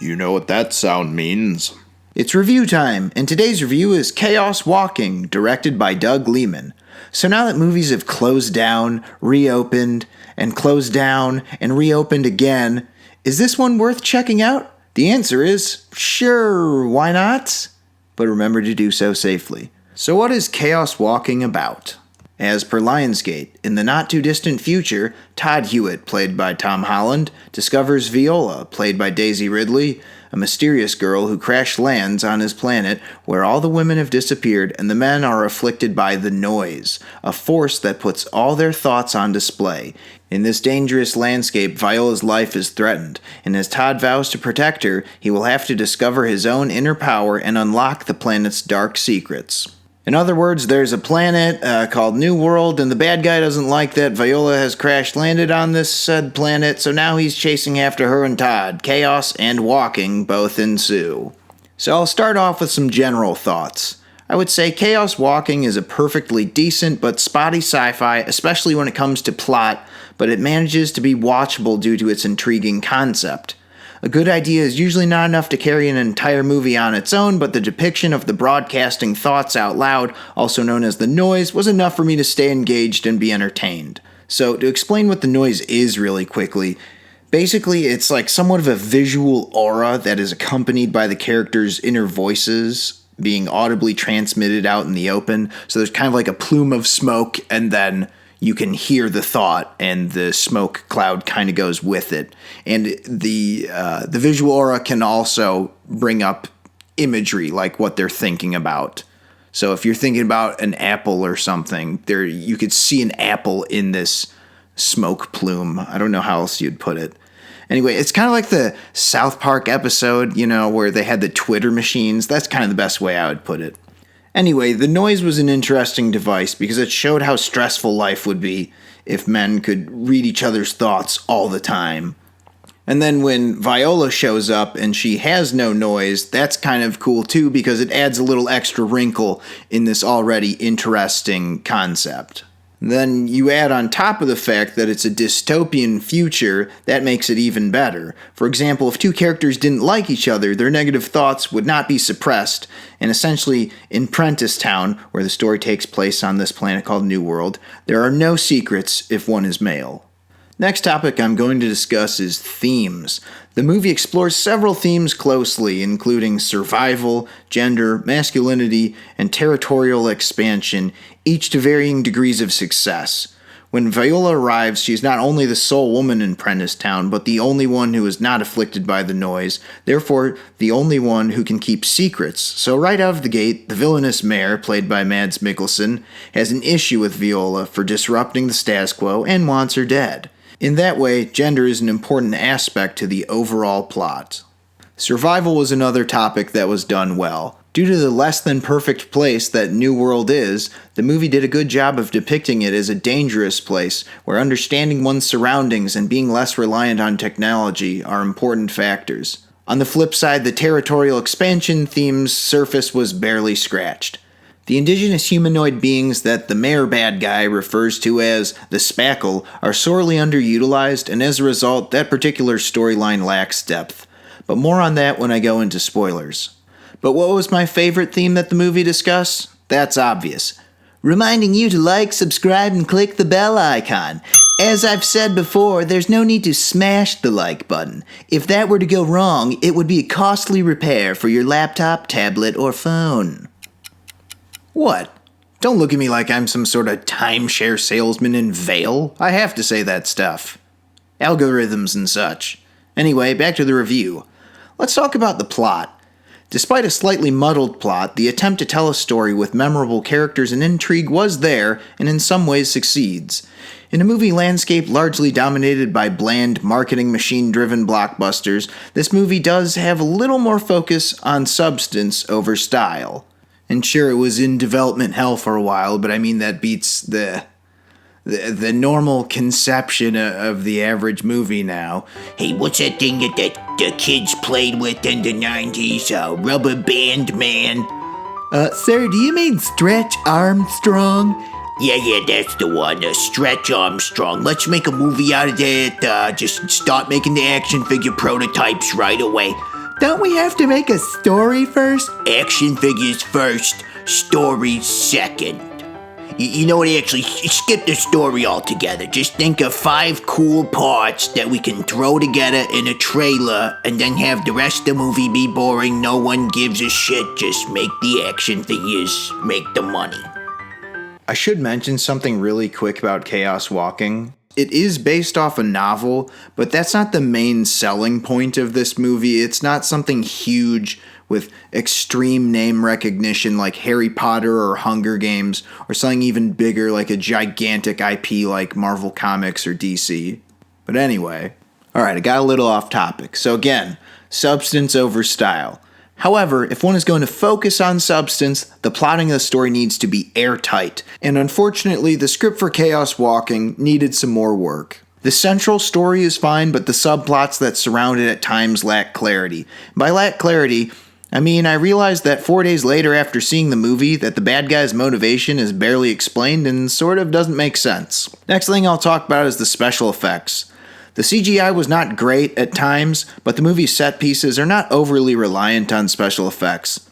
You know what that sound means. It's review time, and today's review is Chaos Walking, directed by Doug Liman. So now that movies have closed down, reopened, and closed down, and reopened again, is this one worth checking out? The answer is, sure, why not? But remember to do so safely. So what is Chaos Walking about? As per Lionsgate, in the not-too-distant future, Todd Hewitt, played by Tom Holland, discovers Viola, played by Daisy Ridley, a mysterious girl who crash-lands on his planet where all the women have disappeared and the men are afflicted by the noise, a force that puts all their thoughts on display. In this dangerous landscape, Viola's life is threatened, and as Todd vows to protect her, he will have to discover his own inner power and unlock the planet's dark secrets. In other words, there's a planet called New World, and the bad guy doesn't like that Viola has crash-landed on this said planet, so now he's chasing after her and Todd. Chaos and walking both ensue. So I'll start off with some general thoughts. I would say Chaos Walking is a perfectly decent but spotty sci-fi, especially when it comes to plot, but it manages to be watchable due to its intriguing concept. A good idea is usually not enough to carry an entire movie on its own, but the depiction of the broadcasting thoughts out loud, also known as the noise, was enough for me to stay engaged and be entertained. So, to explain what the noise is really quickly, basically it's like somewhat of a visual aura that is accompanied by the characters' inner voices being audibly transmitted out in the open. So there's kind of like a plume of smoke, and then you can hear the thought, and the smoke cloud kind of goes with it. And the visual aura can also bring up imagery, like what they're thinking about. So if you're thinking about an apple or something, you could see an apple in this smoke plume. I don't know how else you'd put it. Anyway, it's kind of like the South Park episode, where they had the Twitter machines. That's kind of the best way I would put it. Anyway, the noise was an interesting device because it showed how stressful life would be if men could read each other's thoughts all the time. And then when Viola shows up and she has no noise, that's kind of cool too because it adds a little extra wrinkle in this already interesting concept. Then you add on top of the fact that it's a dystopian future, that makes it even better. For example, if two characters didn't like each other, their negative thoughts would not be suppressed, and essentially in Prentice Town, where the story takes place on this planet called New World, there are no secrets if one is male. Next topic I'm going to discuss is themes. The movie explores several themes closely, including survival, gender, masculinity, and territorial expansion, each to varying degrees of success. When Viola arrives, she is not only the sole woman in Prentice Town, but the only one who is not afflicted by the noise, therefore the only one who can keep secrets. So right out of the gate, the villainous mayor, played by Mads Mikkelsen, has an issue with Viola for disrupting the status quo and wants her dead. In that way, gender is an important aspect to the overall plot. Survival was another topic that was done well. Due to the less than perfect place that New World is, the movie did a good job of depicting it as a dangerous place where understanding one's surroundings and being less reliant on technology are important factors. On the flip side, the territorial expansion theme's surface was barely scratched. The indigenous humanoid beings that the mayor bad guy refers to as the Spackle are sorely underutilized, and as a result, that particular storyline lacks depth. But more on that when I go into spoilers. But what was my favorite theme that the movie discussed? That's obvious. Reminding you to like, subscribe, and click the bell icon. As I've said before, there's no need to smash the like button. If that were to go wrong, it would be a costly repair for your laptop, tablet, or phone. What? Don't look at me like I'm some sort of timeshare salesman in Vail. I have to say that stuff. Algorithms and such. Anyway, back to the review. Let's talk about the plot. Despite a slightly muddled plot, the attempt to tell a story with memorable characters and intrigue was there, and in some ways succeeds. In a movie landscape largely dominated by bland, marketing machine-driven blockbusters, this movie does have a little more focus on substance over style. And sure, it was in development hell for a while, but I mean that beats the normal conception of the average movie now. Hey, what's that thing that the kids played with in the 90s? Rubber Band Man? Sir, do you mean Stretch Armstrong? Yeah, that's the one. Stretch Armstrong. Let's make a movie out of that. Just start making the action figure prototypes right away. Don't we have to make a story first? Action figures first, story second. You know what, actually, skip the story altogether. Just think of 5 cool parts that we can throw together in a trailer and then have the rest of the movie be boring. No one gives a shit. Just make the action figures, make the money. I should mention something really quick about Chaos Walking. It is based off a novel, but that's not the main selling point of this movie. It's not something huge with extreme name recognition like Harry Potter or Hunger Games, or something even bigger like a gigantic IP like Marvel Comics or DC. But anyway, alright, I got a little off topic. So again, substance over style. However, if one is going to focus on substance, the plotting of the story needs to be airtight, and unfortunately, the script for Chaos Walking needed some more work. The central story is fine, but the subplots that surround it at times lack clarity. By lack clarity, I mean I realized that 4 days later after seeing the movie that the bad guy's motivation is barely explained and sort of doesn't make sense. Next thing I'll talk about is the special effects. The CGI was not great at times, but the movie's set pieces are not overly reliant on special effects.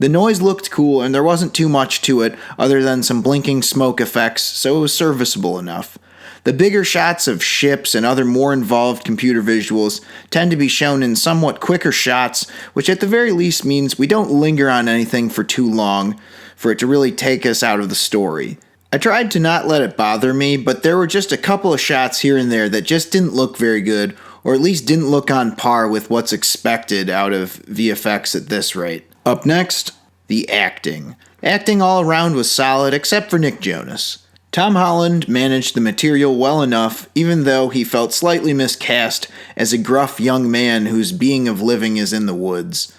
The noise looked cool and there wasn't too much to it other than some blinking smoke effects, so it was serviceable enough. The bigger shots of ships and other more involved computer visuals tend to be shown in somewhat quicker shots, which at the very least means we don't linger on anything for too long for it to really take us out of the story. I tried to not let it bother me, but there were just a couple of shots here and there that just didn't look very good, or at least didn't look on par with what's expected out of VFX at this rate. Up next, the acting. Acting all around was solid, except for Nick Jonas. Tom Holland managed the material well enough, even though he felt slightly miscast as a gruff young man whose being of living is in the woods.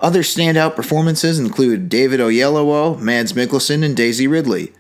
Other standout performances include David Oyelowo, Mads Mikkelsen, and Daisy Ridley.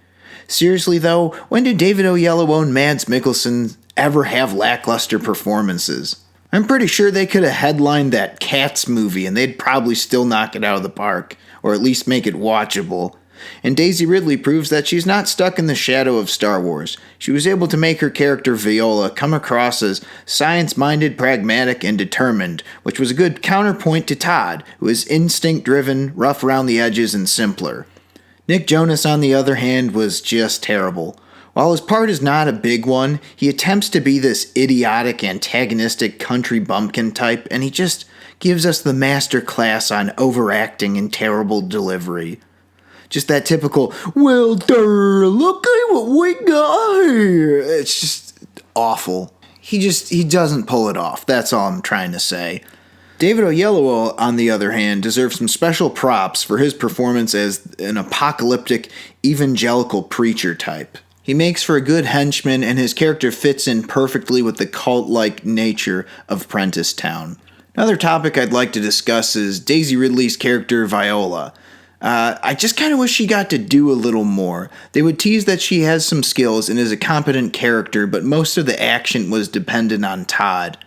Seriously though, when did David Oyelowo and Mads Mikkelsen ever have lackluster performances? I'm pretty sure they could have headlined that Cats movie and they'd probably still knock it out of the park, or at least make it watchable. And Daisy Ridley proves that she's not stuck in the shadow of Star Wars. She was able to make her character Viola come across as science-minded, pragmatic, and determined, which was a good counterpoint to Todd, who is instinct-driven, rough around the edges, and simpler. Nick Jonas, on the other hand, was just terrible. While his part is not a big one, he attempts to be this idiotic, antagonistic country bumpkin type, and he just gives us the master class on overacting and terrible delivery. Just that typical, well, look at what we got here. It's just awful. He doesn't pull it off. That's all I'm trying to say. David Oyelowo, on the other hand, deserves some special props for his performance as an apocalyptic, evangelical preacher type. He makes for a good henchman, and his character fits in perfectly with the cult-like nature of Prentice Town. Another topic I'd like to discuss is Daisy Ridley's character, Viola. I just kind of wish she got to do a little more. They would tease that she has some skills and is a competent character, but most of the action was dependent on Todd.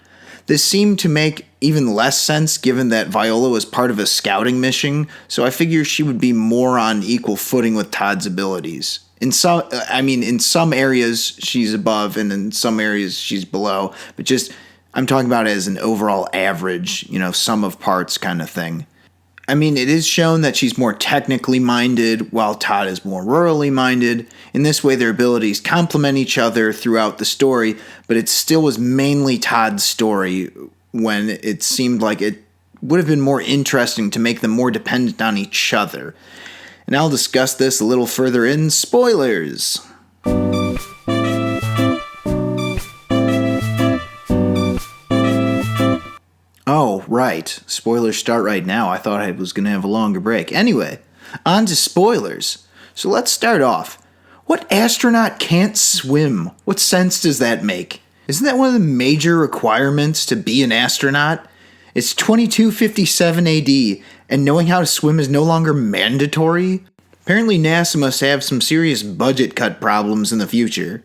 This seemed to make even less sense given that Viola was part of a scouting mission, so I figure she would be more on equal footing with Todd's abilities. In some areas she's above and in some areas she's below, but I'm talking about it as an overall average, sum of parts kind of thing. I mean, it is shown that she's more technically minded, while Todd is more rurally minded. In this way, their abilities complement each other throughout the story, but it still was mainly Todd's story when it seemed like it would have been more interesting to make them more dependent on each other. And I'll discuss this a little further in spoilers. Oh, right. Spoilers start right now. I thought I was going to have a longer break. Anyway, on to spoilers. So let's start off. What astronaut can't swim? What sense does that make? Isn't that one of the major requirements to be an astronaut? It's 2257 AD, and knowing how to swim is no longer mandatory? Apparently NASA must have some serious budget cut problems in the future.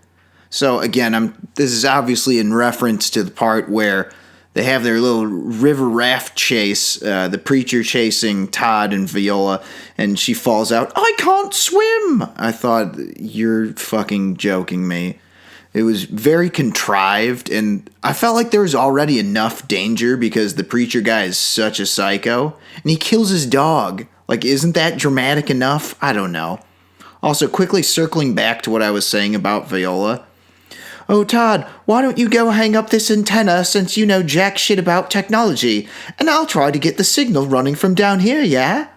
So again, this is obviously in reference to the part where they have their little river raft chase, the preacher chasing Todd and Viola, and she falls out. I can't swim! I thought, you're fucking joking me. It was very contrived, and I felt like there was already enough danger because the preacher guy is such a psycho, and he kills his dog. Like, isn't that dramatic enough? I don't know. Also, quickly circling back to what I was saying about Viola. Oh, Todd, why don't you go hang up this antenna since you know jack shit about technology, and I'll try to get the signal running from down here, yeah?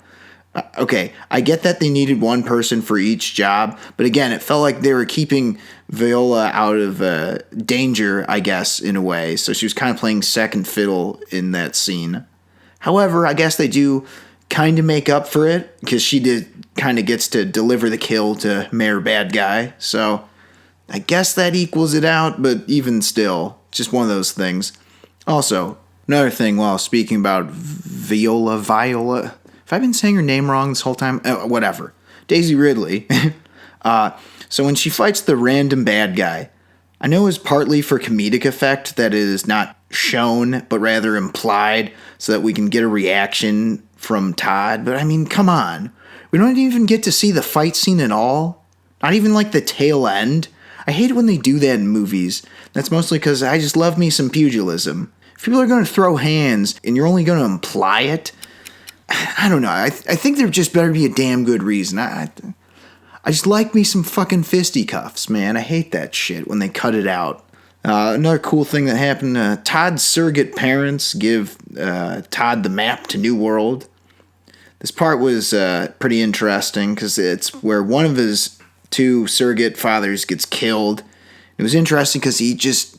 Okay, I get that they needed one person for each job, but again, it felt like they were keeping Viola out of danger, I guess, in a way, so she was kind of playing second fiddle in that scene. However, I guess they do kind of make up for it, because she kind of gets to deliver the kill to Mayor Bad Guy, so I guess that equals it out, but even still, just one of those things. Also, another thing while speaking about Viola, have I been saying her name wrong this whole time? Whatever. Daisy Ridley. So when she fights the random bad guy, I know it's partly for comedic effect that it is not shown, but rather implied, so that we can get a reaction from Todd. But I mean, come on. We don't even get to see the fight scene at all. Not even like the tail end. I hate it when they do that in movies. That's mostly because I just love me some pugilism. If people are going to throw hands and you're only going to imply it, I don't know. I think there just better be a damn good reason. I just like me some fucking fisticuffs, man. I hate that shit when they cut it out. Another cool thing that happened, Todd's surrogate parents give Todd the map to New World. This part was pretty interesting because it's where one of his two surrogate fathers gets killed. It was interesting because he just,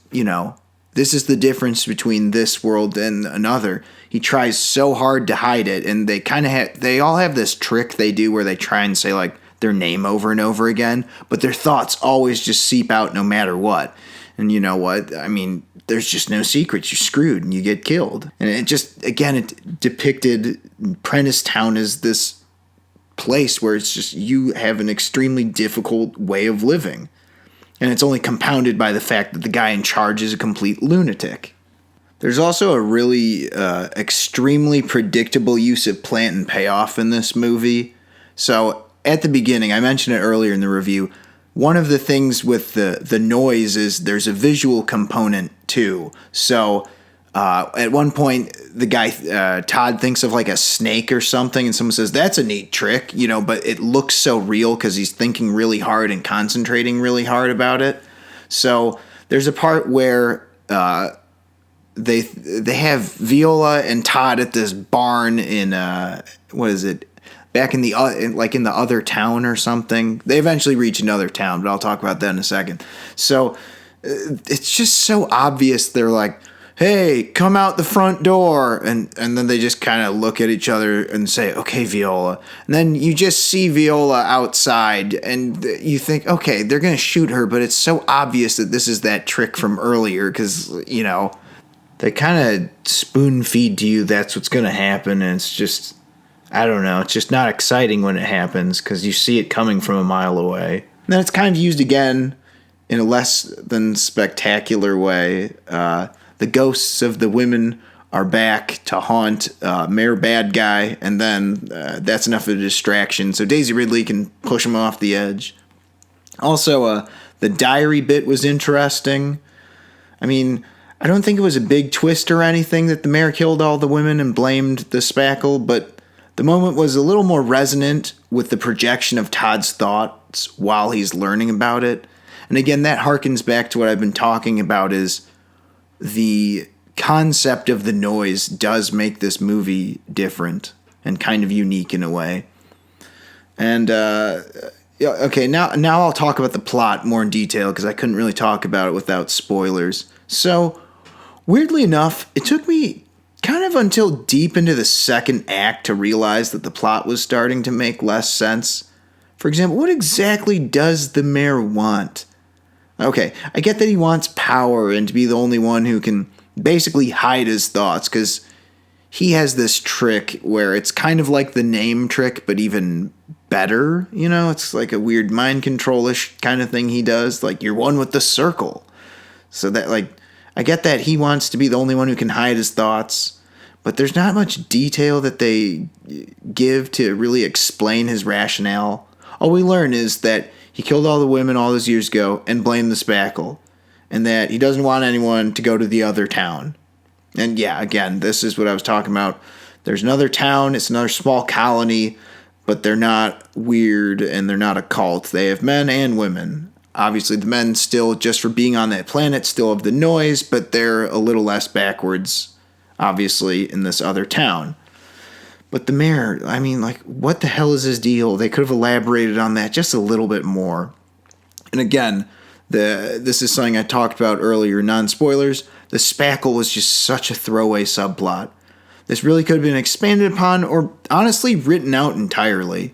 this is the difference between this world and another. He tries so hard to hide it, and they all have this trick they do where they try and say like their name over and over again, but their thoughts always just seep out no matter what. And you know what? I mean, there's just no secrets. You're screwed and you get killed. And it just, again, it depicted Prentice Town as this place where it's just you have an extremely difficult way of living. And it's only compounded by the fact that the guy in charge is a complete lunatic. There's also a really extremely predictable use of plant and payoff in this movie. So at the beginning, I mentioned it earlier in the review, one of the things with the noise is there's a visual component too. So at one point, the guy, Todd, thinks of like a snake or something, and someone says, that's a neat trick, but it looks so real because he's thinking really hard and concentrating really hard about it. So there's a part where they have Viola and Todd at this barn in, back in the in the other town or something. They eventually reach another town, but I'll talk about that in a second. So it's just so obvious. They're like, hey, come out the front door. And then they just kind of look at each other and say, okay, Viola. And then you just see Viola outside and you think, okay, they're going to shoot her. But it's so obvious that this is that trick from earlier because, they kind of spoon feed to you that's what's going to happen. And it's just, I don't know, it's just not exciting when it happens because you see it coming from a mile away. And then it's kind of used again in a less than spectacular way. The ghosts of the women are back to haunt Mayor Bad Guy, and then that's enough of a distraction, so Daisy Ridley can push him off the edge. Also, the diary bit was interesting. I mean, I don't think it was a big twist or anything that the mayor killed all the women and blamed the spackle, but the moment was a little more resonant with the projection of Todd's thoughts while he's learning about it. And again, that harkens back to what I've been talking about is the concept of the noise does make this movie different and kind of unique in a way. And, okay, now I'll talk about the plot more in detail because I couldn't really talk about it without spoilers. So, weirdly enough, it took me kind of until deep into the second act to realize that the plot was starting to make less sense. For example, what exactly does the mayor want? Okay, I get that he wants power and to be the only one who can basically hide his thoughts, because he has this trick where it's kind of like the name trick, but even better, It's like a weird mind control-ish kind of thing he does, like you're one with the circle. So that, I get that he wants to be the only one who can hide his thoughts, but there's not much detail that they give to really explain his rationale. All we learn is that he killed all the women all those years ago and blamed the spackle. and that he doesn't want anyone to go to the other town. And yeah, again, this is what I was talking about. There's another town, it's another small colony, but they're not weird and they're not a cult. They have men and women. Obviously, the men still, just for being on that planet, still have the noise, but they're a little less backwards, obviously, in this other town. But the mayor, I mean, like, what the hell is his deal? They could have elaborated on that just a little bit more. And again, this is something I talked about earlier, non-spoilers. The spackle was just such a throwaway subplot. This really could have been expanded upon or honestly written out entirely.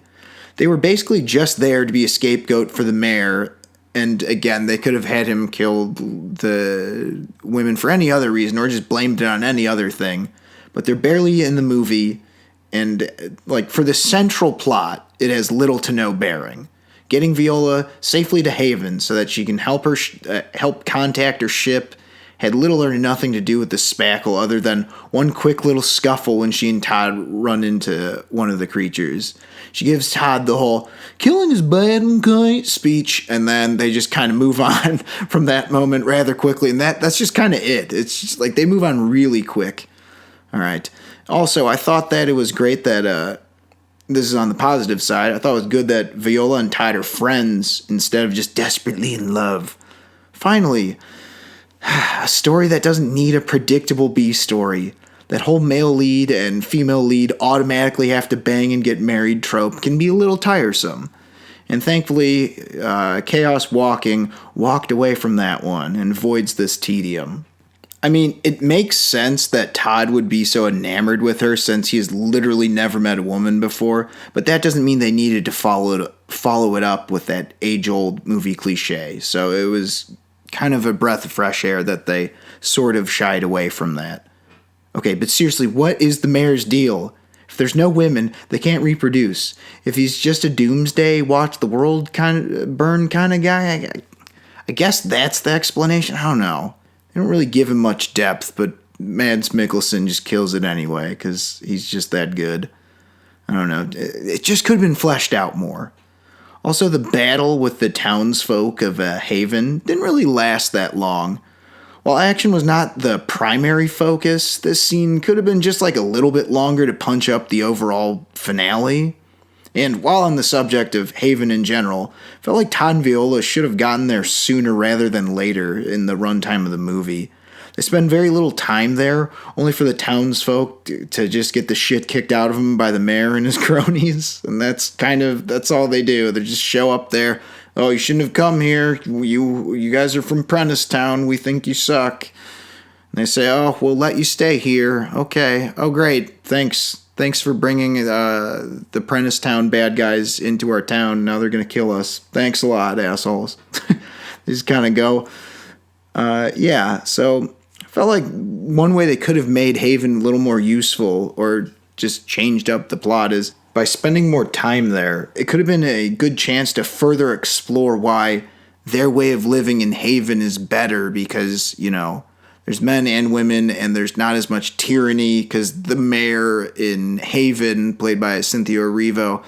They were basically just there to be a scapegoat for the mayor, and again, they could have had him kill the women for any other reason or just blamed it on any other thing. But they're barely in the movie, and like for the central plot, it has little to no bearing. Getting Viola safely to Haven so that she can help contact her ship had little or nothing to do with the spackle other than one quick little scuffle when she and Todd run into one of the creatures. She gives Todd the whole "killing is bad and kind" speech, and then they just kind of move on from that moment rather quickly, and that's just kind of it. It's just like they move on really quick. All right. Also, I thought that it was great that this is on the positive side. I thought it was good that Viola and Todd are friends instead of just desperately in love. Finally, a story that doesn't need a predictable B story. That whole male lead and female lead automatically have to bang and get married trope can be a little tiresome. And thankfully, Chaos Walking walked away from that one and avoids this tedium. I mean, it makes sense that Todd would be so enamored with her since he has literally never met a woman before, but that doesn't mean they needed to follow it up with that age-old movie cliche. So it was kind of a breath of fresh air that they sort of shied away from that. Okay, but seriously, what is the mayor's deal? If there's no women, they can't reproduce. If he's just a doomsday, watch the world burn kind of guy, I guess that's the explanation. I don't know. They don't really give him much depth, but Mads Mikkelsen just kills it anyway because he's just that good. I don't know. It just could have been fleshed out more. Also, the battle with the townsfolk of Haven didn't really last that long. While action was not the primary focus, this scene could have been just like a little bit longer to punch up the overall finale. And while on the subject of Haven in general, I felt like Todd and Viola should have gotten there sooner rather than later in the runtime of the movie. They spend very little time there, only for the townsfolk to just get the shit kicked out of them by the mayor and his cronies. And that's all they do. They just show up there. Oh, you shouldn't have come here. You guys are from Prentice Town. We think you suck. And they say, oh, we'll let you stay here. Okay. Oh, great. Thanks. Thanks for bringing the Prentice Town bad guys into our town. Now they're going to kill us. Thanks a lot, assholes. They just kind of go. So I felt like one way they could have made Haven a little more useful or just changed up the plot is by spending more time there. It could have been a good chance to further explore why their way of living in Haven is better because, there's men and women and there's not as much tyranny because the mayor in Haven, played by Cynthia Erivo,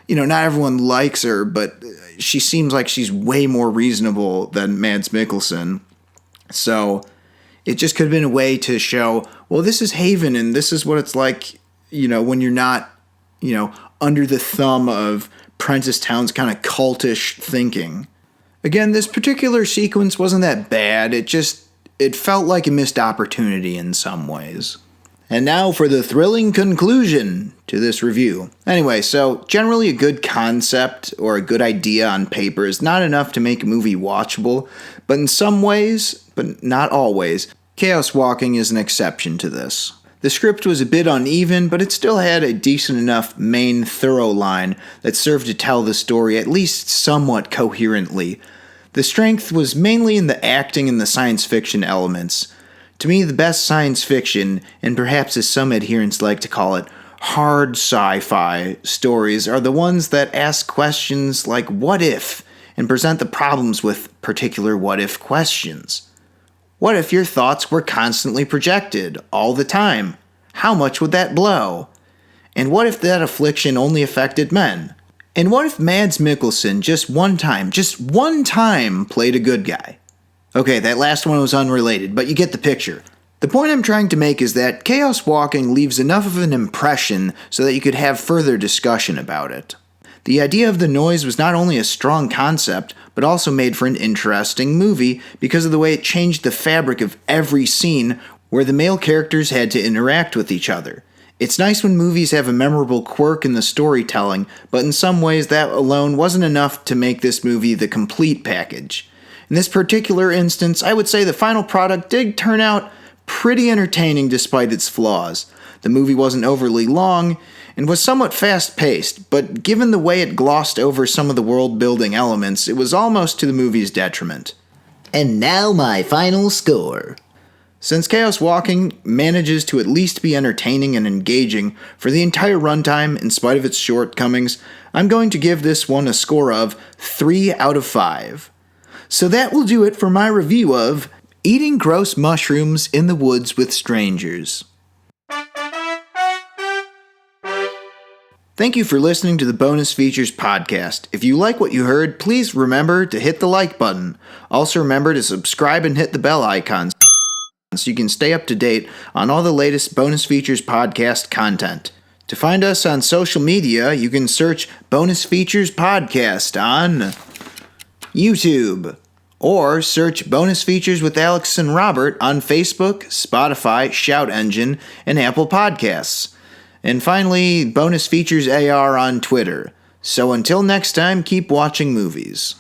not everyone likes her, but she seems like she's way more reasonable than Mads Mikkelsen. So it just could have been a way to show, well, this is Haven and this is what it's like, when you're not, under the thumb of Prentice Town's kind of cultish thinking. Again, this particular sequence wasn't that bad. It felt like a missed opportunity in some ways. And now for the thrilling conclusion to this review. Anyway, so generally a good concept or a good idea on paper is not enough to make a movie watchable, but in some ways, but not always, Chaos Walking is an exception to this. The script was a bit uneven, but it still had a decent enough main thorough line that served to tell the story at least somewhat coherently. The strength was mainly in the acting and the science fiction elements. To me, the best science fiction, and perhaps as some adherents like to call it, hard sci-fi stories are the ones that ask questions like what if, and present the problems with particular what if questions. What if your thoughts were constantly projected, all the time? How much would that blow? And what if that affliction only affected men? And what if Mads Mikkelsen just one time played a good guy? Okay, that last one was unrelated, but you get the picture. The point I'm trying to make is that Chaos Walking leaves enough of an impression so that you could have further discussion about it. The idea of the noise was not only a strong concept, but also made for an interesting movie because of the way it changed the fabric of every scene where the male characters had to interact with each other. It's nice when movies have a memorable quirk in the storytelling, but in some ways that alone wasn't enough to make this movie the complete package. In this particular instance, I would say the final product did turn out pretty entertaining despite its flaws. The movie wasn't overly long and was somewhat fast-paced, but given the way it glossed over some of the world-building elements, it was almost to the movie's detriment. And now my final score. Since Chaos Walking manages to at least be entertaining and engaging for the entire runtime in spite of its shortcomings, I'm going to give this one a score of 3 out of 5. So that will do it for my review of Eating Gross Mushrooms in the Woods with Strangers. Thank you for listening to the Bonus Features podcast. If you like what you heard, please remember to hit the like button. Also remember to subscribe and hit the bell icon so you can stay up to date on all the latest Bonus Features podcast content. To find us on social media, you can search Bonus Features Podcast on YouTube, or search Bonus Features with Alex and Robert on Facebook, Spotify, Shout Engine, and Apple Podcasts. And finally, Bonus Features AR on Twitter. So until next time, keep watching movies.